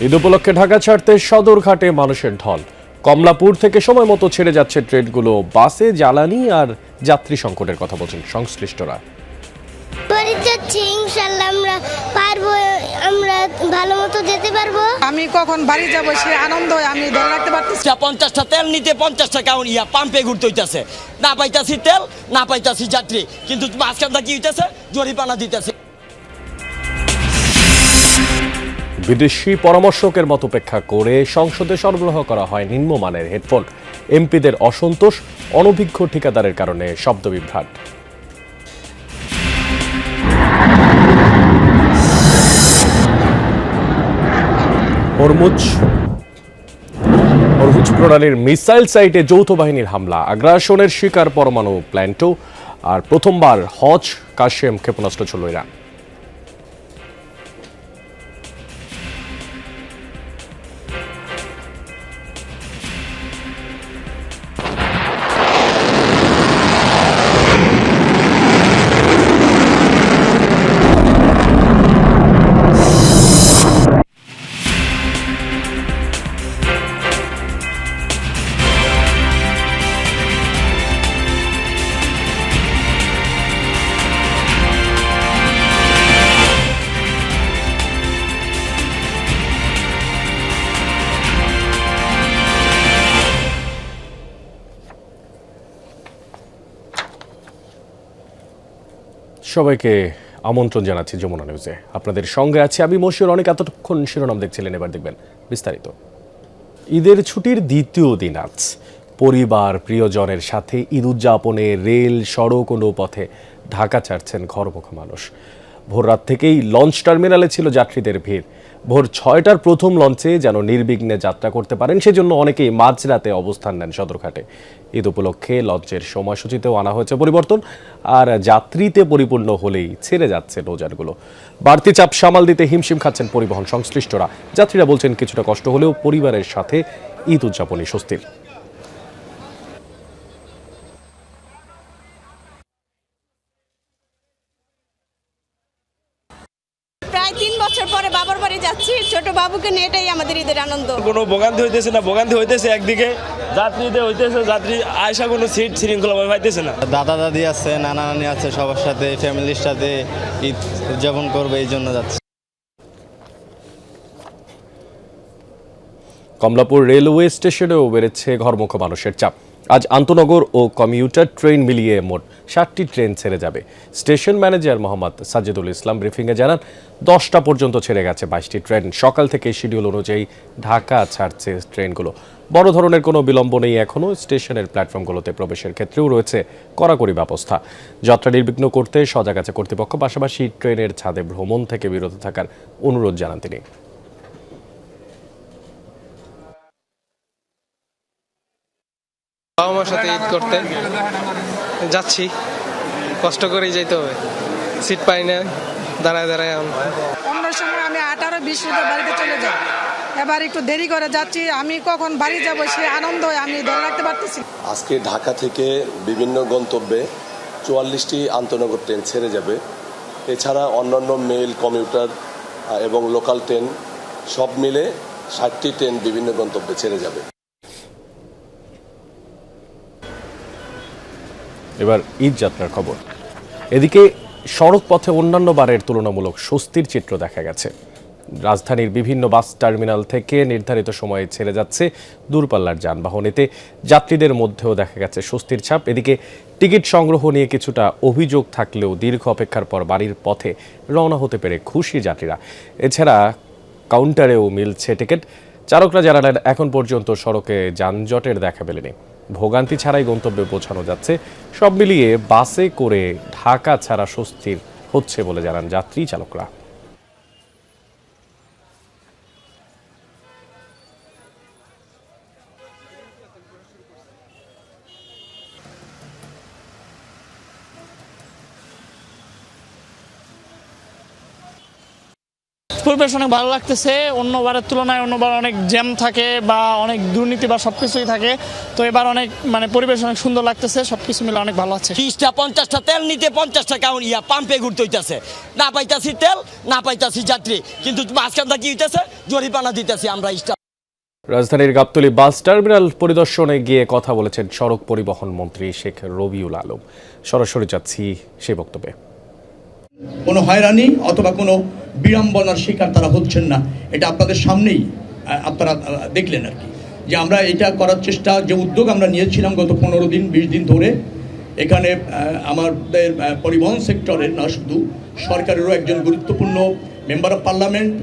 ঈদ উপলক্ষে ঢাকা ছাড়তে সদরঘাটে মানুষের ঢল। কমলাপুর থেকে সময় মতো ছেড়ে যাচ্ছে ট্রেনগুলো। বাসে জ্বালানি আর যাত্রী সংকটের কথা বলছেন সংশ্লিষ্টরা। ইনশাআল্লাহ আমরা পারবো, আমরা ভালো মতো যেতে পারবো। আমি কখন বাড়ি যাব সে আনন্দ আমি ধরে রাখতে পারতেছি। 50টা তেল নিতে 50 টাকা পাম্পে ঘুরতে হইতেছে, না পাইতাছি তেল, না পাইতাছি যাত্রী, কিন্তু মাঝখানটা কি হইতেছে, জরিমানা দিতেছে। বিদেশি পরামর্শকের মতো উপেক্ষা করে সংসদে সরবরাহ করা হয় নিম্নমানের হেডফোন। এমপিদের অসন্তোষ, অনভিজ্ঞ ঠিকাদারের কারণে শব্দ বিভ্রাট। হরমুজ প্রণালীর মিসাইল সাইটে যৌথ বাহিনীর হামলা, আগ্রাসনের শিকার পরমাণু প্ল্যান্টও। আর প্রথমবার হজ কাশেম ক্ষেপণাস্ত্র ছুড়ল ইরান। সবাইকে আমন্ত্রণ জানাচ্ছি যমুনা নিউজে। আপনাদের সঙ্গে আছে আমি মশিউর। অনেক এতক্ষণ শিরোনাম দেখছিলেন, এবার দেখবেন বিস্তারিত। ঈদের ছুটির দ্বিতীয় দিন আজ পরিবার প্রিয়জনের সাথে ঈদ উদযাপনে রেল, সড়ক ও নৌপথে ঢাকা ছাড়ছেন ঘরমুখী মানুষ। ভোররাত থেকেই লঞ্চ টার্মিনালে ছিল যাত্রীদের ভিড়। ভোর 6টার প্রথম লঞ্চে যেন নির্বিঘ্নে যাত্রা করতে পারেন সেজন্য অনেকেই মাঝরাতে অবস্থান নেন সদরঘাটে। ঈদ উপলক্ষে লঞ্চের সময়সূচিতেও আনা হয়েছে পরিবর্তন। আর যাত্রীতে পরিপূর্ণ হলেই ছেড়ে যাচ্ছে নৌযানগুলো। বাড়তি চাপ সামাল দিতে হিমশিম খাচ্ছেন পরিবহন সংশ্লিষ্টরা। যাত্রীরা বলছেন কিছুটা কষ্ট হলেও পরিবারের সাথে ঈদ উদযাপনে স্বস্তির। প্রায় 3 বছর পরে বাবার বাড়ি যাচ্ছি, ছোট বাবুকে নিয়ে, এটাই আমাদের ঈদের আনন্দ। কোনো ভোগান্তি হইতেছে না, ভোগান্তি হইতেছে একদিকে যাত্রীদের হইতেছে, যাত্রী আয়সা কোনো সিট শৃঙ্খলাভাবে পাইতেছে না। দাদা দাদি আছে, নানা নানি আছে, সবার সাথে ফ্যামিলির সাথে ঈদ উদযাপন করবে, এই জন্য যাচ্ছে। কমলাপুর রেলওয়ে স্টেশনেও বেড়েছে ঘরমুখী মানুষের চাপ। আজ আন্তনগর ও কমিউটার ট্রেন মিলিয়ে মোট 60টি ট্রেন ছেড়ে যাবে। স্টেশন ম্যানেজার মোহাম্মদ সাজ্জেদুল ইসলাম ব্রিফিংয়ে জানান, 10টা পর্যন্ত ছেড়ে গেছে 22টি ট্রেন। সকাল থেকে শিডিউল অনুযায়ী ঢাকা ছাড়ছে ট্রেনগুলো। বড় ধরনের কোনো বিলম্ব নেই এখনও। স্টেশনের প্ল্যাটফর্মগুলোতে প্রবেশের ক্ষেত্রেও রয়েছে কড়াকড়ি ব্যবস্থা। যাত্রা নির্বিঘ্ন করতে সজাগ আছে কর্তৃপক্ষ। পাশাপাশি ট্রেনের ছাদে ভ্রমণ থেকে বিরত থাকার অনুরোধ জানান তিনি। বাবা মার সাথে ঈদ করতে যাচ্ছি, কষ্ট করেই যেতে হবে, সিট পাই না, দাঁড়ায় দাঁড়ায়। অন্য সময় আমি 18-20 মিনিটের বাড়িতে চলে যাই, এবার একটু দেরি করে যাচ্ছি। আমি কখন বাড়ি যাব সে আনন্দ আমি ধরে রাখতে পারতেছি। আজকে ঢাকা থেকে বিভিন্ন গন্তব্যে 44টি আন্তনগর ট্রেন ছেড়ে যাবে। এছাড়া অন্যান্য মেল, কমিউটার এবং লোকাল ট্রেন সব মিলে 60টি ট্রেন বিভিন্ন গন্তব্যে ছেড়ে যাবে। এবার ঈদ যাত্রার খবর। এদিকে সড়ক পথে অন্যান্য বারের তুলনামূলক স্বস্তির চিত্র দেখা গেছে। রাজধানীর বিভিন্ন বাস টার্মিনাল থেকে নির্ধারিত সময়ে ছেড়ে যাচ্ছে দূরপাল্লার যানবাহন। এতে যাত্রীদের মধ্যেও দেখা গেছে স্বস্তির ছাপ। এদিকে টিকিট সংগ্রহ নিয়ে কিছুটা অভিযোগ থাকলেও দীর্ঘ অপেক্ষার পর বাড়ির পথে রওনা হতে পেরে খুশি যাত্রীরা। এছাড়া কাউন্টারেও মিলছে টিকিট। চালকরা জানালেন, এখন পর্যন্ত সড়কে যানজটের দেখা মেলেনি। ভোগান্তি ছাড়াই গন্তব্যে পৌঁছানো যাচ্ছে। সব মিলিয়ে বাসে করে ঢাকা ছাড়া স্বস্তির হচ্ছে বলে জানান যাত্রী চালকরা। পরিবেশ অনেক ভালো লাগতেছে। অন্যবারের তুলনায় অন্যবার অনেক জ্যাম থাকে বা অনেক দুর্নীতি বা সব কিছুই থাকে, তো এবার অনেক পরিবেশ অনেক সুন্দর লাগতেছে, সব কিছু মিলে অনেক ভালো আছে। 30টা 50টা তেল নিতে 50 টাকা পাম্পে ঘুরতে হইতেছে, না পাইতাছি তেল, না পাইতাছি যাত্রী, কিন্তু মাঝখানটা কি হইতেছে, জরিমানা দিতেছি আমরা। রাজধানীর গাবতলী বাস টার্মিনাল পরিদর্শনে গিয়ে কথা বলেছেন সড়ক পরিবহন মন্ত্রী শেখ রবিউল আলম। সরাসরি যাচ্ছি সেই বক্তব্যে। কোনো হয়রানি অথবা কোনো বিড়ম্বনার শিকার তারা হচ্ছেন না, এটা আপনাদের সামনেই আপনারা দেখলেন আর কি, যে আমরা এটা করার চেষ্টা, যে উদ্যোগ আমরা নিয়েছিলাম গত 15 দিন 20 দিন ধরে। এখানে আমাদের পরিবহন সেক্টরের না শুধু সরকারেরও একজন গুরুত্বপূর্ণ মেম্বার অফ পার্লামেন্ট,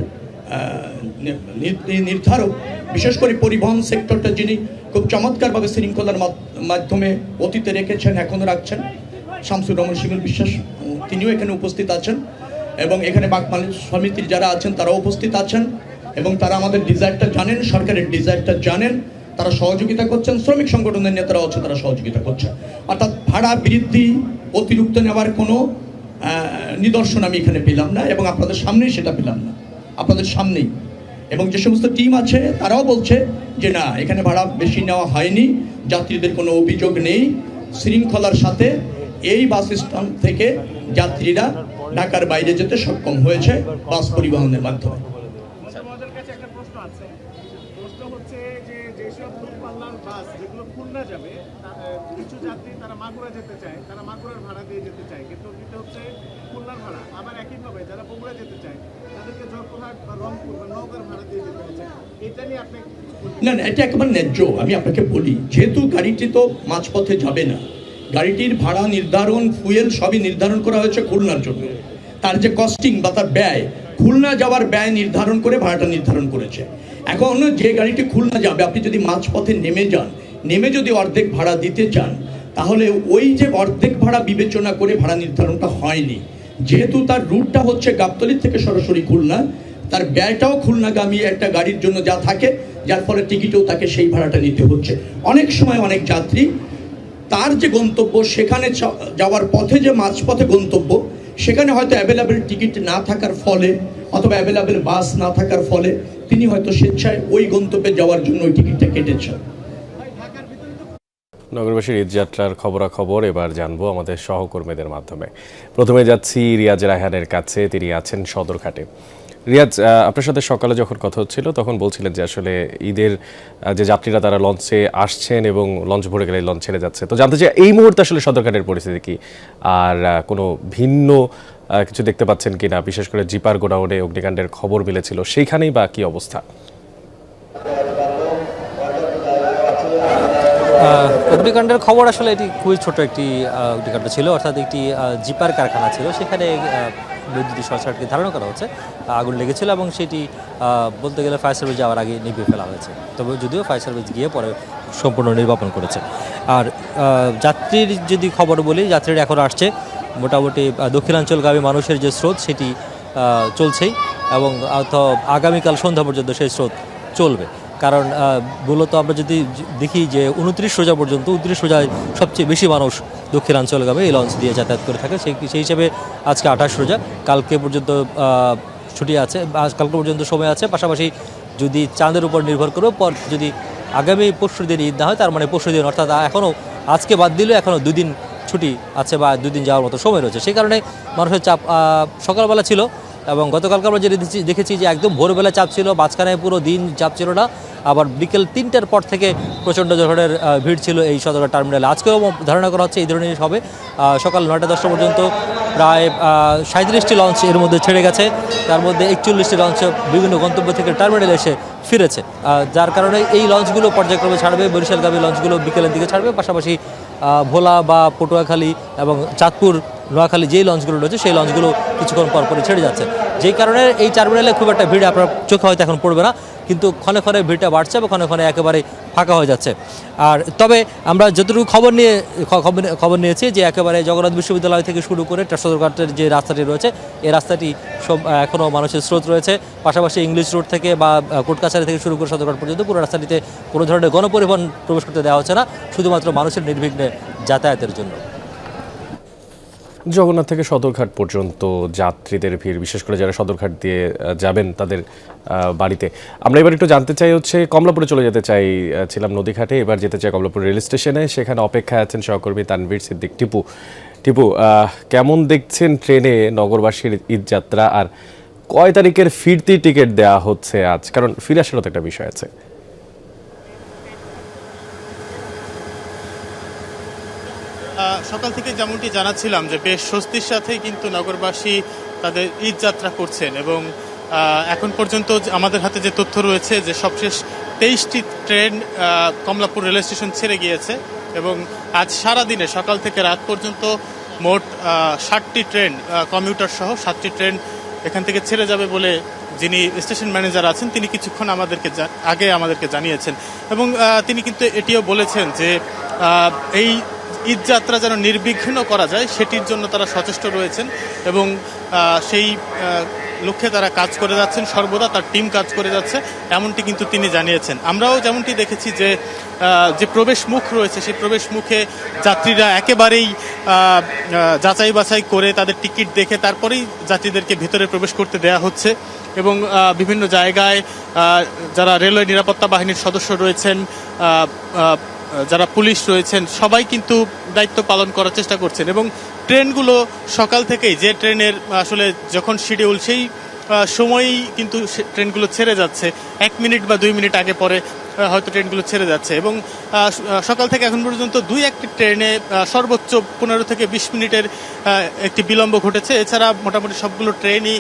নির্ধারক, বিশেষ করে পরিবহন সেক্টরটা যিনি খুব চমৎকারভাবে শৃঙ্খলার মাধ্যমে অতীতে রেখেছেন, এখনও রাখছেন, শামসুর রহমান শিমুল বিশ্বাস, তিনিও এখানে উপস্থিত আছেন, এবং এখানে বাকমাল সমিতির যারা আছেন তারাও উপস্থিত আছেন, এবং তারা আমাদের ডিজায়ারটা জানেন, সরকারের ডিজায়ারটা জানেন, তারা সহযোগিতা করছেন। শ্রমিক সংগঠনের নেতারাও আছে, তারা সহযোগিতা করছেন। অর্থাৎ ভাড়া বৃদ্ধি, অতিরিক্ত নেওয়ার কোনো নিদর্শন আমি এখানে পেলাম না, এবং আপনাদের সামনেই সেটা পেলাম না, আপনাদের সামনেই। এবং যে সমস্ত টিম আছে তারাও বলছে যে না, এখানে ভাড়া বেশি নেওয়া হয়নি, যাত্রীদের কোনো অভিযোগ নেই, শৃঙ্খলার সাথে এই বাস স্ট্যান্ড থেকে যাত্রীরা ঢাকার বাইরে যেতে সক্ষম হয়েছে বাস পরিবহনের মাধ্যমে। না না, এটা একেবারে ন্যায্য। আমি আপনাকে বলি, যেহেতু গাড়িটি তো মাঝপথে যাবে না, গাড়িটির ভাড়া নির্ধারণ, ফুয়েল সবই নির্ধারণ করা হয়েছে খুলনার জন্য। তার যে কস্টিং বা তার ব্যয়, খুলনা যাওয়ার ব্যয় নির্ধারণ করে ভাড়াটা নির্ধারণ করেছে। এখন যে গাড়িটি খুলনা যাবে, আপনি যদি মাঝপথে নেমে যান, নেমে যদি অর্ধেক ভাড়া দিতে চান, তাহলে ওই যে অর্ধেক ভাড়া বিবেচনা করে ভাড়া নির্ধারণটা হয়নি। যেহেতু তার রুটটা হচ্ছে গাবতলী থেকে সরাসরি খুলনা, তার ব্যয়টাও খুলনাগামী একটা গাড়ির জন্য যা থাকে, যার ফলে টিকিটেও তাকে সেই ভাড়াটা নিতে হচ্ছে। অনেক সময় অনেক যাত্রী তার যে গন্তব্য, সেখানে যাওয়ার পথে যে মাঝপথে গন্তব্য, সেখানে হয়তো অ্যাভেলেবেল টিকিট না থাকার ফলে অথবা অ্যাভেলেবেল বাস না থাকার ফলে তিনি হয়তো স্বেচ্ছায় ওই গন্তব্যে যাওয়ার জন্য ওই টিকিটটা কেটেছেন। নগরবাসীর ঈদযাত্রার খবরাখবর এবার জানবো আমাদের সহকর্মীদের মাধ্যমে। প্রথমে যাচ্ছি রিয়াজ রায়হানের কাছে, তিনি আছেন সদরঘাটে। রিয়াজ, আপনার সাথে সকালে যখন কথা হচ্ছিল তখন বলছিলেন যে আসলে ঈদের যে যাত্রীরা তারা লঞ্চে আসছেন এবং লঞ্চ ভরে গেলে লঞ্চ ছেড়ে যাচ্ছে, তো জানতে চাই এই মুহূর্তে আসলে সদরঘাটের পরিস্থিতি কি, আর কোনো ভিন্ন কিছু দেখতে পাচ্ছেন কিনা? বিশেষ করে জিপার গোডাউনে অগ্নিকাণ্ডের খবর মিলেছিল, সেইখানেই বা কি অবস্থা? অগ্নিকাণ্ডের খবর আসলে এটি খুবই ছোট একটি অগ্নিকাণ্ড ছিল, অর্থাৎ একটি জিপার কারখানা ছিল, সেখানে বৈদ্যুতিক শর্ট সার্কিট ধারণা করা হচ্ছে, আগুন লেগেছিল এবং সেটি বলতে গেলে ফায়ার সার্ভিস যাওয়ার আগে নিভিয়ে ফেলা হয়েছে। তবে যদিও ফায়ার সার্ভিস গিয়ে পরে সম্পূর্ণ নির্বাপন করেছে। আর যাত্রীর যদি খবর বলি, যাত্রীরা এখন আসছে, মোটামুটি দক্ষিণাঞ্চলগামী মানুষের যে স্রোত সেটি চলছেই, এবং আগামীকাল সন্ধ্যা পর্যন্ত সেই স্রোত চলবে। কারণ মূলত আমরা যদি দেখি যে 29 রোজা পর্যন্ত, 29 রোজায় সবচেয়ে বেশি মানুষ দক্ষিণাঞ্চলগামী এই লঞ্চ দিয়ে যাতায়াত করে থাকে। সেই হিসেবে আজকে 28 রোজা, কালকে পর্যন্ত ছুটি আছে, কালকে পর্যন্ত সময় আছে। পাশাপাশি যদি চাঁদের উপর নির্ভর করেও পর যদি আগামী পরশু দিন ঈদ না হয়, তার মানে পরশু দিন অর্থাৎ এখনও আজকে বাদ দিলেও এখনও 2 দিন ছুটি আছে বা 2 দিন যাওয়ার মতো সময় রয়েছে। সেই কারণে মানুষের চাপ সকালবেলা ছিল, এবং গতকালকে আমরা যেটা দেখেছি যে একদম ভোরবেলা চাপ ছিল, মাঝখানে পুরো দিন চাপ ছিল না, আবার বিকেল 3টার পর থেকে প্রচণ্ড ধরনের ভিড় ছিল এই সদরঘাট টার্মিনালে। আজকেও ধারণা করা হচ্ছে এই ধরনের হবে। সকাল 9টা-10টা পর্যন্ত প্রায় 37টি লঞ্চ এর মধ্যে ছেড়ে গেছে, তার মধ্যে 41টি লঞ্চ বিভিন্ন গন্তব্য থেকে টার্মিনালে এসে ফিরেছে, যার কারণে এই লঞ্চগুলো পর্যায়ক্রমে ছাড়বে। বরিশালগামী লঞ্চগুলো বিকেলের দিকে ছাড়বে, পাশাপাশি ভোলা বা পটুয়াখালী এবং চাঁদপুর, নোয়াখালী যেই লঞ্চগুলো রয়েছে সেই লঞ্চগুলো কিছুক্ষণ পরপরই ছেড়ে যাচ্ছে। যেই কারণে এই টার্মিনালে খুব একটা ভিড় আপনার চোখে হয়তো এখন পড়বে না, কিন্তু ক্ষণে ক্ষণে ভিড়টা বাড়ছে এবং ক্ষণে ক্ষণে একেবারে ফাঁকা হয়ে যাচ্ছে। আর তবে আমরা যতটুকু খবর নিয়েছি যে একেবারে জগন্নাথ বিশ্ববিদ্যালয় থেকে শুরু করে সদরঘাটের যে রাস্তাটি রয়েছে, এই রাস্তাটি এখনও মানুষের স্রোত রয়েছে। পাশাপাশি ইংলিশ রোড থেকে বা কোর্টকাছারি থেকে শুরু করে সদরঘাট পর্যন্ত পুরো রাস্তাটিতে কোনো ধরনের গণপরিবহন প্রবেশ করতে দেওয়া হচ্ছে না, শুধুমাত্র মানুষের নির্বিঘ্নে যাতায়াতের জন্য। জগন্নাথ থেকে সদরঘাট পর্যন্ত যাত্রীদের ভিড়, বিশেষ করে যারা সদরঘাট দিয়ে যাবেন তাদের বাড়িতে। আমরা এবার একটু জানতে চাই হচ্ছে কমলাপুরে চলে যেতে চাই, ছিলাম নদীঘাটে, এবার যেতে চাই কমলাপুর রেল স্টেশনে। সেখানে অপেক্ষায় আছেন সহকর্মী তানভীর সিদ্দিক টিপু। টিপু, কেমন দেখছেন ট্রেনে নগরবাসীর ঈদযাত্রা, আর কয় তারিখের ফিরতি টিকিট দেওয়া হচ্ছে আজ? কারণ ফিরে আসারও তো একটা বিষয় আছে। সকাল থেকে যেমনটি জানাচ্ছিলাম যে বেশ স্বস্তির সাথেই কিন্তু নগরবাসী তাদের ঈদ যাত্রা করছেন, এবং এখন পর্যন্ত আমাদের হাতে যে তথ্য রয়েছে যে সবশেষ 23টি ট্রেন কমলাপুর রেল স্টেশন ছেড়ে গিয়েছে, এবং আজ সারাদিনে সকাল থেকে রাত পর্যন্ত মোট 60টি ট্রেন কমিউটার সহ 7টি ট্রেন এখান থেকে ছেড়ে যাবে বলে যিনি স্টেশন ম্যানেজার আছেন তিনি কিছুক্ষণ আমাদেরকে জানিয়েছেন। এবং তিনি কিন্তু এটিও বলেছেন যে এই ঈদ যাত্রা যেন নির্বিঘ্ন করা যায় সেটির জন্য তারা সচেষ্ট রয়েছেন, এবং সেই লক্ষ্যে তারা কাজ করে যাচ্ছেন, সর্বদা তার টিম কাজ করে যাচ্ছে, এমনটি কিন্তু তিনি জানিয়েছেন। আমরাও যেমনটি দেখেছি যে প্রবেশ মুখ রয়েছে সেই প্রবেশ মুখে যাত্রীরা একেবারেই যাচাই বাছাই করে তাদের টিকিট দেখে তারপরেই যাত্রীদেরকে ভিতরে প্রবেশ করতে দেয়া হচ্ছে, এবং বিভিন্ন জায়গায় যারা রেলওয়ে নিরাপত্তা বাহিনীর সদস্য রয়েছেন, যারা পুলিশ রয়েছেন, সবাই কিন্তু দায়িত্ব পালন করার চেষ্টা করছেন। এবং ট্রেনগুলো সকাল থেকেই যে ট্রেনের আসলে যখন শিডিউল সেই সময়ই কিন্তু ট্রেনগুলো ছেড়ে যাচ্ছে, 1 মিনিট বা 2 মিনিট আগে পরে হয়তো ট্রেনগুলো ছেড়ে যাচ্ছে, এবং সকাল থেকে এখন পর্যন্ত 2-1টি ট্রেনে সর্বোচ্চ 15 থেকে 20 মিনিটের একটি বিলম্ব ঘটেছে। এছাড়া মোটামুটি সবগুলো ট্রেনই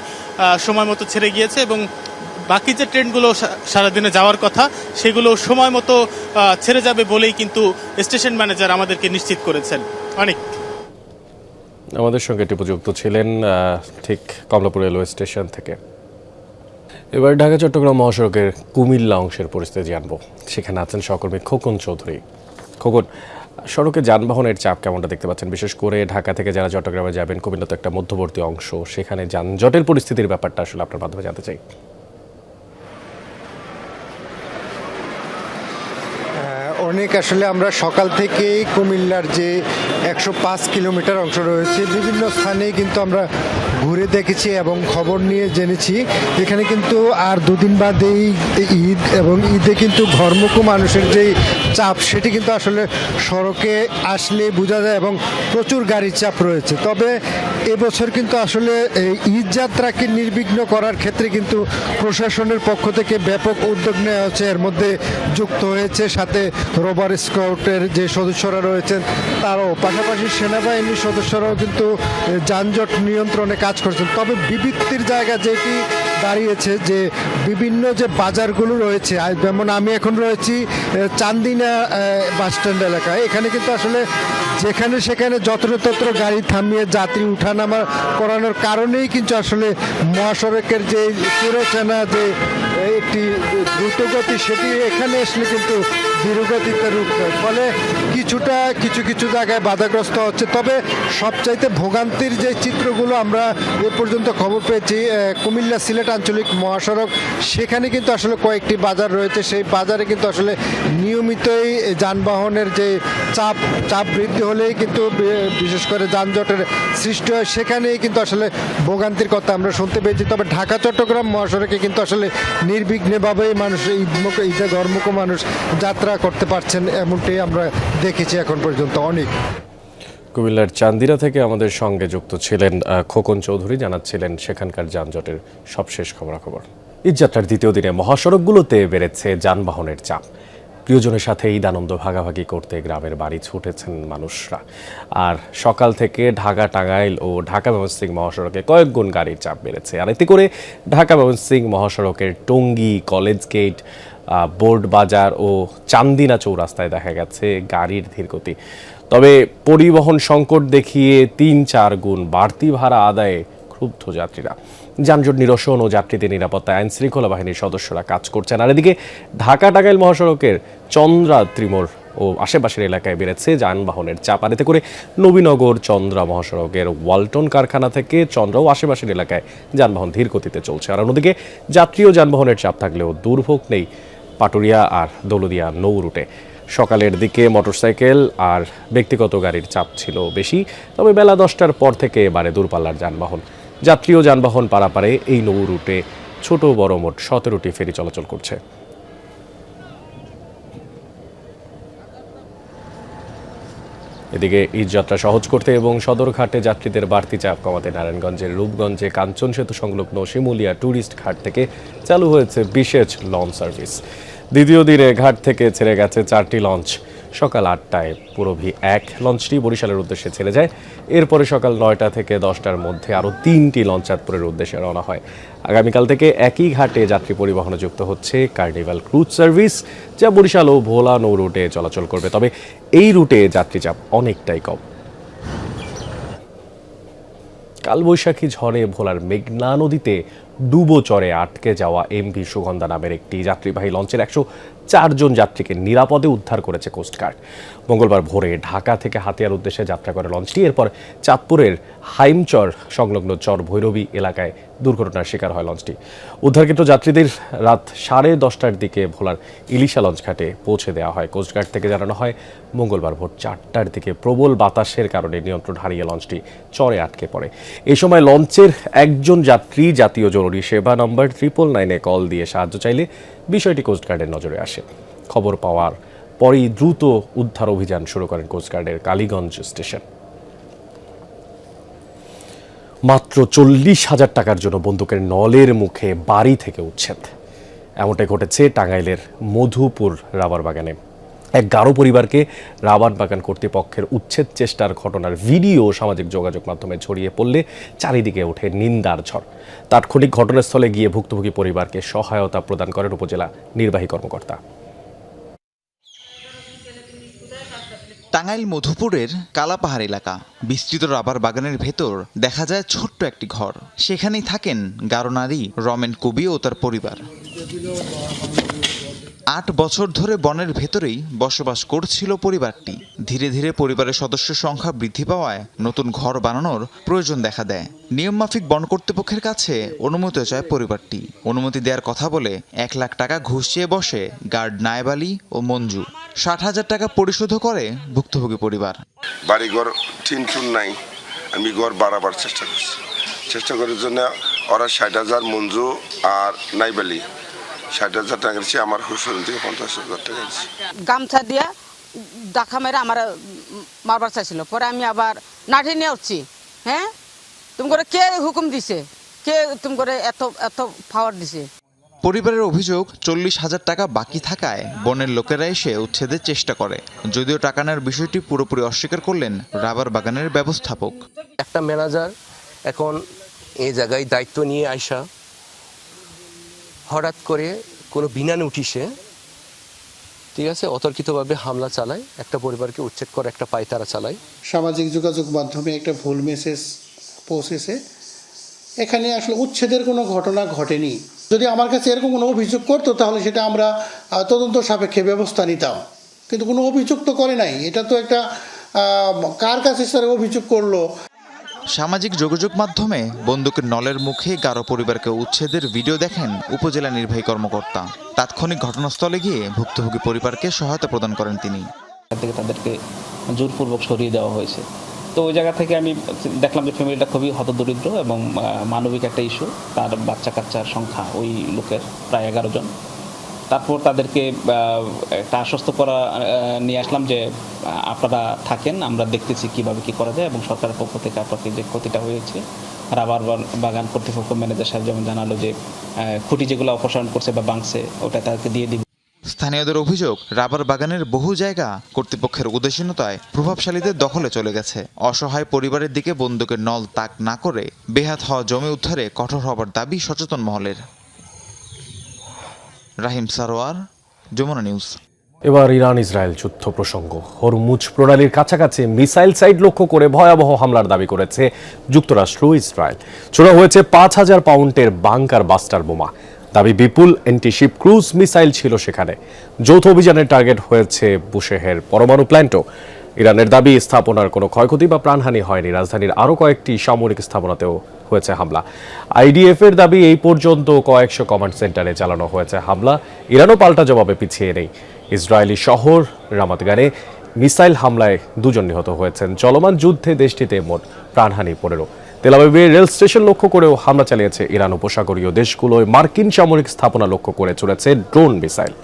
সময় মতো ছেড়ে গিয়েছে, এবং বাকি যে ট্রেনগুলো সারাদিনে যাওয়ার কথা সেগুলো সময় মতো ছেড়ে যাবে বলেই কিন্তু স্টেশন ম্যানেজার আমাদেরকে নিশ্চিত করেছেন। অনেক আমাদের সঙ্গে টিপু যুক্ত ছিলেন ঠিক কমলাপুর রেলওয়ে স্টেশন থেকে। এবার ঢাকা চট্টগ্রাম মহাসড়কের কুমিল্লা অংশের পরিস্থিতি জানবো। সেখানে আছেন সহকর্মী খোকন চৌধুরী। খোকন, সড়কে যানবাহনের চাপ কেমনটা দেখতে পাচ্ছেন? বিশেষ করে ঢাকা থেকে যারা চট্টগ্রামে যাবেন, কুমিল্লা তো একটা মধ্যবর্তী অংশ, সেখানে যানজটের পরিস্থিতির ব্যাপারটা আসলে আপনার মাধ্যমে জানতে চাই। অনেক আসলে আমরা সকাল থেকেই কুমিল্লার যে 105 কিলোমিটার অংশ রয়েছে বিভিন্ন স্থানে কিন্তু আমরা ঘুরে দেখেছি এবং খবর নিয়ে জেনেছি। এখানে কিন্তু আর দুদিন বাদেই ঈদ, এবং ঈদে কিন্তু ঘরমুখী মানুষের যেই চাপ সেটি কিন্তু আসলে সড়কে আসলে বোঝা যায়, এবং প্রচুর গাড়ির চাপ রয়েছে। তবে এবছর কিন্তু আসলে এই ঈদ যাত্রাকে নির্বিঘ্ন করার ক্ষেত্রে কিন্তু প্রশাসনের পক্ষ থেকে ব্যাপক উদ্যোগ নেওয়া হচ্ছে। এর মধ্যে যুক্ত হয়েছে সাথে রোভার স্কাউটের যে সদস্যরা রয়েছেন তারাও, পাশাপাশি সেনাবাহিনীর সদস্যরাও কিন্তু যানজট নিয়ন্ত্রণে কাজ করছেন। তবে বিবৃতির জায়গা যেটি দাঁড়িয়েছে যে বিভিন্ন যে বাজারগুলো রয়েছে, যেমন আমি এখন রয়েছি চান্দিনা বাস স্ট্যান্ড এলাকায়, এখানে কিন্তু আসলে যেখানে সেখানে যত্রতত্র গাড়ি থামিয়ে যাত্রী উঠানামা করানোর কারণেই কিন্তু আসলে মহাসড়কের যে চিরচেনা যে একটি দ্রুতগতি সেটি এখানে আসলে কিন্তু ধীরগতিতে রূপ নেয়, ফলে কিছু জায়গায় বাধাগ্রস্ত হচ্ছে। তবে সবচাইতে ভোগান্তির যে চিত্রগুলো আমরা এ পর্যন্ত খবর পেয়েছি কুমিল্লা সিলেট আঞ্চলিক মহাসড়ক, সেখানে কিন্তু আসলে কয়েকটি বাজার রয়েছে, সেই বাজারে কিন্তু আসলে নিয়মিতই যানবাহনের যে চাপ বৃদ্ধি হলেই কিন্তু বিশেষ করে যানজটের সৃষ্টি হয়, সেখানেই কিন্তু আসলে ভোগান্তির কথা আমরা শুনতে পেয়েছি। তবে ঢাকা চট্টগ্রাম মহাসড়কে কিন্তু আসলে নির্বিঘ্নভাবেই মানুষ ঈদে ঘরমুখী মানুষ যাত্রা করতে পারছেন, এমনটাই আমরা দেখেছি এখন পর্যন্ত। অনেক কুমিল্লার চান্দিনা থেকে আমাদের সঙ্গে যুক্ত ছিলেন খোকন চৌধুরী, জানাচ্ছিলেন সেখানকার যানজটের সবশেষ খবরাখবর। ঈদযাত্রার দ্বিতীয় দিনে মহাসড়কগুলোতে বেড়েছে যানবাহনের চাপ। প্রিয়জনের সাথে ঈদ আনন্দ ভাগাভাগি করতে গ্রামের বাড়ি ছুটেছেন মানুষরা। আর সকাল থেকে ঢাকা টাঙ্গাইল ও ঢাকা ময়মনসিংহ মহাসড়কে কয়েক গুণ গাড়ির চাপ বেড়েছে। আর এতে করে ঢাকা ময়মনসিংহ মহাসড়কের টঙ্গী, কলেজ গেট, বোর্ড বাজার ও চান্দিনা চৌরাস্তায় দেখা গেছে গাড়ির ধীরগতি। তবে পরিবহন সংকট দেখিয়ে 3-4 গুণ বাড়তি ভাড়া আদায়ে ক্ষুব্ধ যাত্রীরা। যানজট নিরসন ও যাত্রীদের নিরাপত্তায় আইন শৃঙ্খলা বাহিনীর সদস্যরা কাজ করছেন। আর এদিকে ঢাকা টাঙ্গাইল মহাসড়কের চন্দ্রা ত্রিমোর ও আশেপাশের এলাকায় বেড়েছে যানবাহনের চাপ। আর এতে করে নবীনগর চন্দ্রা মহাসড়কের ওয়ালটন কারখানা থেকে চন্দ্রা ও আশেপাশের এলাকায় যানবাহন ধীর গতিতে চলছে। আর অন্যদিকে যাত্রী ও যানবাহনের চাপ থাকলেও দুর্ভোগ নেই পাটুরিয়া আর দৌলদিয়া নৌ রুটে। সকালের দিকে মোটরসাইকেল আর ব্যক্তিগত গাড়ির চাপ ছিল বেশি, তবে বেলা 10টার পর থেকে বাড়ে দূরপাল্লার যানবাহন। যাত্রী ও যানবাহন পারাপারে এই নৌ রুটে ছোট বড় মোট 17টি ফেরি চলাচল করছে। এদিকে ঈদযাত্রা সহজ করতে এবং সদরঘাটে যাত্রীদের বাড়তি চাপ কমাতে নারায়ণগঞ্জের রূপগঞ্জে কাঞ্চন সেতু সংলগ্ন শিমুলিয়া ট্যুরিস্ট ঘাট থেকে চালু হয়েছে বিশেষ লঞ্চ সার্ভিস। দ্বিতীয় দিনে ঘাট থেকে ছেড়ে গেছে 4টি লঞ্চ। সকাল 8টায় পুরভি 1 লঞ্চটি বরিশালের উদ্দেশ্যে ছেড়ে যায়। এরপরে সকাল 9টা থেকে 10টার মধ্যে আরও 3টি লঞ্চ চাঁদপুরের উদ্দেশ্যে রওনা হয়। আগামীকাল থেকে একই ঘাটে যাত্রী পরিবহনে যুক্ত হচ্ছে কার্নিভাল ক্রুজ সার্ভিস, যা বরিশাল ও ভোলা নৌ রুটে চলাচল করবে। তবে এই রুটে যাত্রী চাপ অনেকটাই কম। কালবৈশাখী ঝড়ে ভোলার মেঘনা নদীতে ডুবো চরে আটকে যাওয়া এমভি সুগন্ধা নামের একটি যাত্রীবাহী লঞ্চের 104 জন যাত্রীকে নিরাপদে উদ্ধার করেছে কোস্টগার্ড। মঙ্গলবার ভোরে ঢাকা থেকে হাতিয়ার উদ্দেশ্যে যাত্রা করে লঞ্চটি। এরপর চাঁদপুরের হাইমচর সংলগ্ন চর ভৈরবী এলাকায় দুর্ঘটনার শিকার হয় লঞ্চটি। উদ্ধারকৃত যাত্রীদের রাত 10:30টার দিকে ভোলার ইলিশা লঞ্চ ঘাটে পৌঁছে দেওয়া হয়। কোস্টগার্ড থেকে জানানো হয়, মঙ্গলবার ভোর 4টার দিকে প্রবল বাতাসের কারণে নিয়ন্ত্রণ হারিয়ে লঞ্চটি চরে আটকে পড়ে। এই সময় লঞ্চের একজন যাত্রী জাতীয় জরুরি সেবা নম্বর 999-এ কল দিয়ে সাহায্য চাইলে বিষয়টি কোস্টগার্ডের নজরে আসে। খবর পাওয়ার পরেই দ্রুত উদ্ধার অভিযান শুরু করেন কোস্টগার্ডের কালীগঞ্জ স্টেশন। মাত্র 40,000 টাকার জন্য বন্দুকের নলের মুখে বাড়ি থেকে উচ্ছেদ, এমনটাই ঘটেছে টাঙ্গাইলের মধুপুর রাবার বাগানে। এক গারো পরিবারকে রাবার বাগান কর্তৃপক্ষের উচ্ছেদ চেষ্টার ঘটনার ভিডিও সামাজিক যোগাযোগ মাধ্যমে ছড়িয়ে পড়লে চারিদিকে ওঠে নিন্দার ঝড়। তাৎক্ষণিক ঘটনাস্থলে গিয়ে ভুক্তভোগী পরিবারকে সহায়তা প্রদান করেন উপজেলা নির্বাহী কর্মকর্তা। টাঙ্গাইল মধুপুরের কালাপাহাড় এলাকা, বিস্তৃত রাবার বাগানের ভেতর দেখা যায় ছোট্ট একটি ঘর। সেখানেই থাকেন গারো নারী রমেন কবি ও তার পরিবার। 8 বছর ধরে বনের ভেতরেই বসবাস করছিল পরিবারটি। ধীরে ধীরে পরিবারের সদস্য সংখ্যা বৃদ্ধি পাওয়ায় নতুন ঘর বানানোর প্রয়োজন দেখা দেয়। নিয়মমাফিক বন কর্তৃপক্ষের কাছে অনুমতি চায় পরিবারটি। অনুমতি দেওয়ার কথা বলে 1 লাখ টাকা ঘুষ চেয়ে বসে গার্ড নায়েব আলী ও মঞ্জু। 60,000 টাকা পরিশোধ করে ভুক্তভোগী পরিবার। বাড়িঘর টিনটুন নাই, আমি ঘর বাড়াবার চেষ্টা করার জন্য ওরা 60,000 মঞ্জু আর নায়েব আলী 60,000 টাকা দিচ্ছে। আমার হুসুর থেকে 50,000 টাকা দিচ্ছে। গামছা দিয়া ডাকা মেরে আমার মারবার চাইছিল। পরে আমি আবার নাঠি নিয়ে উঠছি। হ্যাঁ, তুমি করে কে হুকুম দিছে, কে তুমি করে এত এত পাওয়ার দিছে। পরিবারের অভিযোগ, 40,000 টাকা বাকি থাকায় বনের লোকেরা এসে উচ্ছেদের চেষ্টা করে। যদিও টাকা নেওয়ার বিষয়টি পুরোপুরি অস্বীকার করলেন রাবার বাগানের ব্যবস্থাপক। একটা ম্যানেজার এখন এই জায়গায় দায়িত্ব নিয়ে আইসা হঠাৎ করে কোনো বিনা নোটিশে, ঠিক আছে, অতর্কিতভাবে হামলা চালায়, একটা পরিবারকে উচ্ছেদ করে একটা পায়তারা চালায়। সামাজিক যোগাযোগ মাধ্যমে একটা ভুল মেসেজ পৌঁছেছে। এখানে আসলে উচ্ছেদের কোনো ঘটনা ঘটেনি। যদি আমার কাছে এরকম কোনো অভিযোগ করতো তাহলে সেটা আমরা তদন্ত সাপেক্ষে ব্যবস্থা নিতাম, কিন্তু কোনো অভিযোগ তো করে নাই। এটা তো একটা কার কাছে স্যার অভিযোগ করলো। সামাজিক যোগাযোগ মাধ্যমে বন্দুকের নলের মুখে গারো পরিবারকে উচ্ছেদের ভিডিও দেখেন উপজেলা নির্বাহী কর্মকর্তা। তাৎক্ষণিক ঘটনাস্থলে গিয়ে ভুক্তভোগী পরিবারকে সহায়তা প্রদান করেন তিনি। তাদেরকে জোরপূর্বক সরিয়ে দেওয়া হয়েছে। তো ওই জায়গা থেকে আমি দেখলাম যে ফ্যামিলিটা খুবই হতদরিদ্র এবং মানবিক একটা ইস্যু। তার বাচ্চা কাচ্চার সংখ্যা ওই লোকের প্রায় 11 জন। তারপর তাদেরকে একটা আশ্বস্ত করা নিয়ে আসলাম যে আপনারা থাকেন, আমরা দেখতেছি কিভাবে কি করা যায়, এবং সরকারের পক্ষ থেকে আপনাকে যে ক্ষতিটা হয়েছে রাবার বাগান কর্তৃপক্ষ ম্যানেজার সাহেব যেমন জানালো যে খুঁটি যেগুলো অপসারণ করছে বা ভাঙছে ওটা তাদেরকে দিয়ে দিব। স্থানীয়দের অভিযোগ, রাবার বাগানের বহু জায়গা কর্তৃপক্ষের উদাসীনতায় প্রভাবশালীদের দখলে চলে গেছে। অসহায় পরিবারের দিকে বন্দুকের নল তাক না করে বেহাত হওয়া জমি উদ্ধারে কঠোর হবার দাবি সচেতন মহলের। রাহিম সারোয়ার, যমুনা নিউজ। এবার ইরান ইসরায়েল যুদ্ধ প্রসঙ্গ। হরমুজ প্রণালীর কাছাকাছি মিসাইল সাইট লক্ষ্য করে ভয়াবহ হামলার দাবি করেছে যুক্তরাষ্ট্র ও ইসরায়েল। ছোড়া হয়েছে 5,000 পাউন্ডের বাংকার বাস্টার বোমা। দাবি বিপুল অ্যান্টিশিপ ক্রুজ মিসাইল ছিল সেখানে। যৌথ অভিযানের টার্গেট হয়েছে বুশেহের পরমাণু প্ল্যান্টও। ইরানের দাবি স্থাপনার কোনো ক্ষয়ক্ষতি বা প্রাণহানি হয়নি। রাজধানীর আরও কয়েকটি সামরিক স্থাপনাতেও হয়েছে হামলা। আইডিএফ এর দাবি এই পর্যন্ত কয়েকশো কমান্ড সেন্টারে চালানো হয়েছে হামলা। ইরানও পাল্টা জবাবে পিছিয়ে নেই। ইসরায়েলি শহর রামাত গানে মিসাইল হামলায় 2 জন নিহত হয়েছেন। চলমান যুদ্ধে দেশটিতে মোট প্রাণহানি 15। তেল আবিবে রেল স্টেশন লক্ষ্য করেও হামলা চালিয়েছে ইরান। উপসাগরীয় দেশগুলোয় মার্কিন সামরিক স্থাপনা লক্ষ্য করে চলেছে ড্রোন মিসাইল।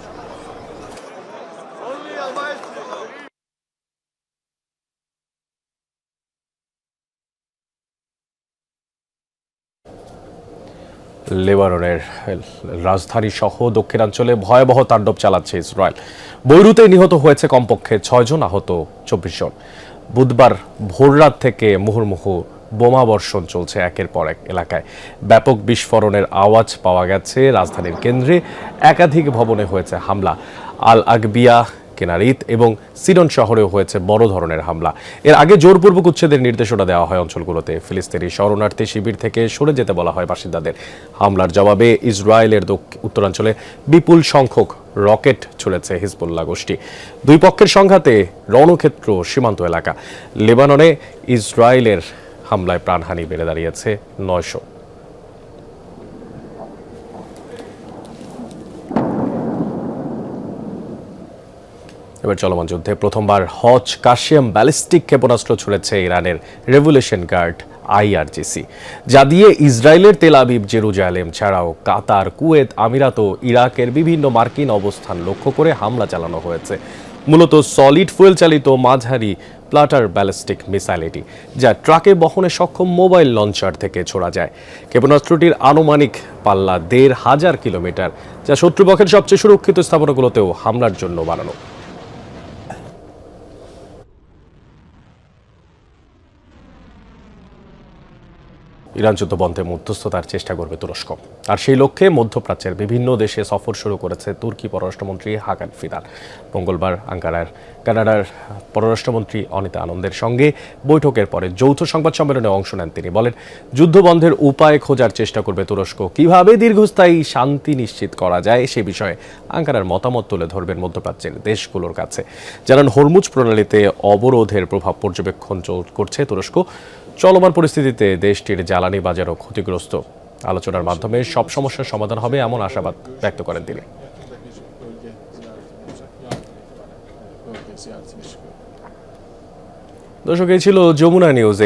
লেবাননের রাজধানী সহ দক্ষিণাঞ্চলে ভয়াবহ তাণ্ডব চালাচ্ছে ইসরায়েল। বৈরুতে নিহত হয়েছে কমপক্ষে 6 জন, আহত 24 জন। বুধবার ভোররাত থেকে মুহুর্মুহু বোমা বর্ষণ চলছে একের পর এক এলাকায়। ব্যাপক বিস্ফোরণের আওয়াজ পাওয়া গেছে। রাজধানীর কেন্দ্রে একাধিক ভবনে হয়েছে হামলা। আল আগবিয়া, কেনারিত এবং সিডন শহরেও হয়েছে বড় ধরনের হামলা। এর আগে জোরপূর্বক উচ্ছেদের নির্দেশনা দেওয়া হয় অঞ্চলগুলোতে। ফিলিস্তিনি শরণার্থী শিবির থেকে সরে যেতে বলা হয় বাসিন্দাদের। হামলার জবাবে ইসরায়েলের উত্তরাঞ্চলে বিপুল সংখ্যক রকেট ছুড়েছে হিজবুল্লাহ গোষ্ঠী। দুই পক্ষের সংঘাতে রণক্ষেত্র সীমান্ত এলাকা। লেবাননে ইসরায়েলের হামলায় প্রাণহানি বেড়ে দাঁড়িয়েছে 900। এবার চলমান যুদ্ধে প্রথমবার হজ কাশিয়াম ব্যালিস্টিক ক্ষেপণাস্ত্র ছুড়েছে ইরানের রেভলিউশন গার্ড IRGC, যা দিয়ে ইসরায়েলের তেল আবিব, জেরুজালেম ছাড়াও কাতার, কুয়েত, আমিরাত ও ইরাকের বিভিন্ন মার্কিন অবস্থান লক্ষ্য করে হামলা চালানো হয়েছে। মূলত সলিড ফুয়েল চালিত মাঝারি প্লাটার ব্যালিস্টিক মিসাইল এটি, যা ট্রাকে বহনে সক্ষম মোবাইল লঞ্চার থেকে ছোড়া যায়। ক্ষেপণাস্ত্রটির আনুমানিক পাল্লা 1500 কিলোমিটার, যা শত্রুপক্ষের সবচেয়ে সুরক্ষিত স্থাপনাগুলোতেও হামলার জন্য বানানো। ইরান যুদ্ধ বন্ধে মধ্যস্থতার চেষ্টা করবে তুরস্ক। আর সেই লক্ষ্যে মধ্যপ্রাচ্যের বিভিন্ন দেশে সফর শুরু করেছে তুর্কি পররাষ্ট্রমন্ত্রী হাকান ফিদান। মঙ্গলবার আঙ্কারার কানাডার পররাষ্ট্রমন্ত্রী অনিতা আনন্দের সঙ্গে বৈঠকের পরে যৌথ সংবাদ সম্মেলনে অংশ নেন তিনি। বলেন, যুদ্ধ বন্ধের উপায় খোঁজার চেষ্টা করবে তুরস্ক। কিভাবে দীর্ঘস্থায়ী শান্তি নিশ্চিত করা যায় সে বিষয়ে আঙ্কারার মতামত তুলে ধরবেন মধ্যপ্রাচ্যের দেশগুলোর কাছে। জানান, হরমুজ প্রণালীতে অবরোধের প্রভাব পর্যবেক্ষণ করছে তুরস্ক। চলমান পরিস্থিতিতে দেশটির জ্বালানি বাজারও ক্ষতিগ্রস্ত। আলোচনার মাধ্যমে সব সমস্যার সমাধান হবে এমন আশাবাদ ব্যক্ত করেন তিনি। দর্শক, এই ছিল যমুনা নিউজ।